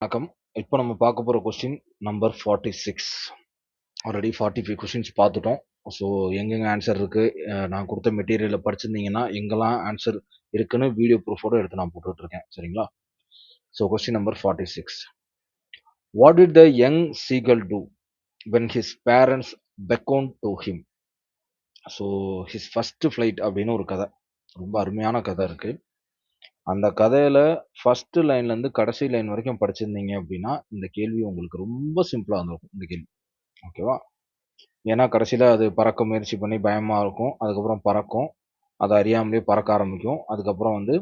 வணக்கம். இப்போ நம்ம பார்க்க போற கொஸ்டின் நம்பர் 46. ஆல்ரெடி 45 கொஸ்டின்ஸ் பார்த்துட்டோம். ஸோ எங்கெங்க ஆன்சர் இருக்கு, நான் கொடுத்த மெட்டீரியலை படிச்சிருந்தீங்கன்னா எங்கெல்லாம் ஆன்சர் இருக்குன்னு வீடியோ ப்ரூஃபோட எடுத்து நான் போட்டுட்டு இருக்கேன். சரிங்களா? So question number 46. What did the young seagull do when his parents beckon to him? So his first flight அப்படின்னு ஒரு கதை, ரொம்ப அருமையான கதை இருக்கு. அந்த கதையில ஃபர்ஸ்ட் லைன்ல இருந்து கடைசி லைன் வரைக்கும் படிச்சிருந்தீங்க அப்படின்னா இந்த கேள்வி உங்களுக்கு ரொம்ப சிம்பிளா இருந்திருக்கும். இந்த கேள்வி ஓகேவா? ஏன்னா கடைசியில அது பறக்க முயற்சி பண்ணி பயமா இருக்கும், அதுக்கப்புறம் பறக்கும், அதை அறியாமலே பறக்க ஆரம்பிக்கும், அதுக்கப்புறம் வந்து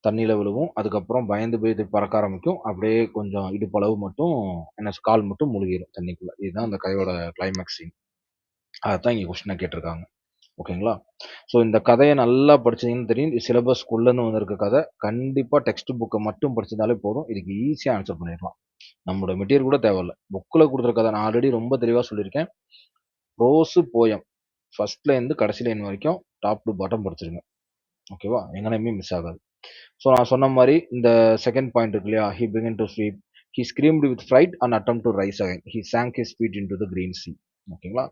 தண்ணியில விழுவும், அதுக்கப்புறம் பயந்து போய் இது பறக்க ஆரம்பிக்கும், அப்படியே கொஞ்சம் இடுப்பளவு மட்டும் என்ன கால் மட்டும் முழுகிடும் தண்ணிக்குள்ள. இதுதான் அந்த கதையோட கிளைமேக்ஸ் சீன். அதான் இங்க கொஸ்டினா கேட்டிருக்காங்க. ஓகேங்களா? ஸோ இந்த கதையை நல்லா படிச்சீங்கன்னு தெரியும். சிலபஸ் ஸ்கூல்லேருந்து வந்திருக்க கதை. கண்டிப்பாக டெக்ஸ்ட் புக்கை மட்டும் படிச்சிருந்தாலே போதும். இதுக்கு ஈஸியாக ஆன்சர் பண்ணிடலாம். நம்மளோட மெட்டீரியல் கூட தேவையில்ல. புக்கில் கொடுத்துருக்க கதை நான் ஆல்ரெடி ரொம்ப தெளிவாக சொல்லியிருக்கேன். ப்ரோஸு போயம் ஃபர்ஸ்ட்ல இருந்து கடைசி லைன் வரைக்கும் டாப் டு பாட்டம் படிச்சிருங்க. ஓகேவா? எங்கனையுமே மிஸ் ஆகாது. ஸோ நான் சொன்ன மாதிரி இந்த செகண்ட் பாயிண்ட் இருக்கு இல்லையா? He began to sleep, he screamed with fright and attempt to rise again, he sank his feet into the green sea. ஓகேங்களா?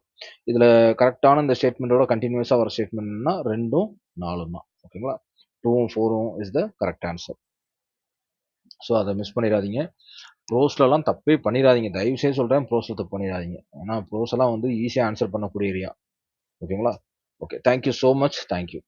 இதுல கரெக்டான இந்த ஸ்டேட்மெண்ட்டோட கண்டினியூஸா வர ஸ்டேட்மெண்ட்னா 2ம் 4ம் தான். ஓகேங்களா? 2ம் 4ம் is the correct answer. So அதை மிஸ் பண்ணிடாதீங்க. ப்ரோஸ்லலாம் தப்பே பண்ணிடாதீங்க. தயவு செய்து சொல்றேன், ப்ரோஸ்ல தப்பு பண்ணிடாதீங்க. ஏன்னா ப்ரோஸ் எல்லாம் வந்து ஈஸியாக ஆன்சர் பண்ணக்கூடிய ஏரியா. ஓகேங்களா? Okay, thank you so much. Thank you.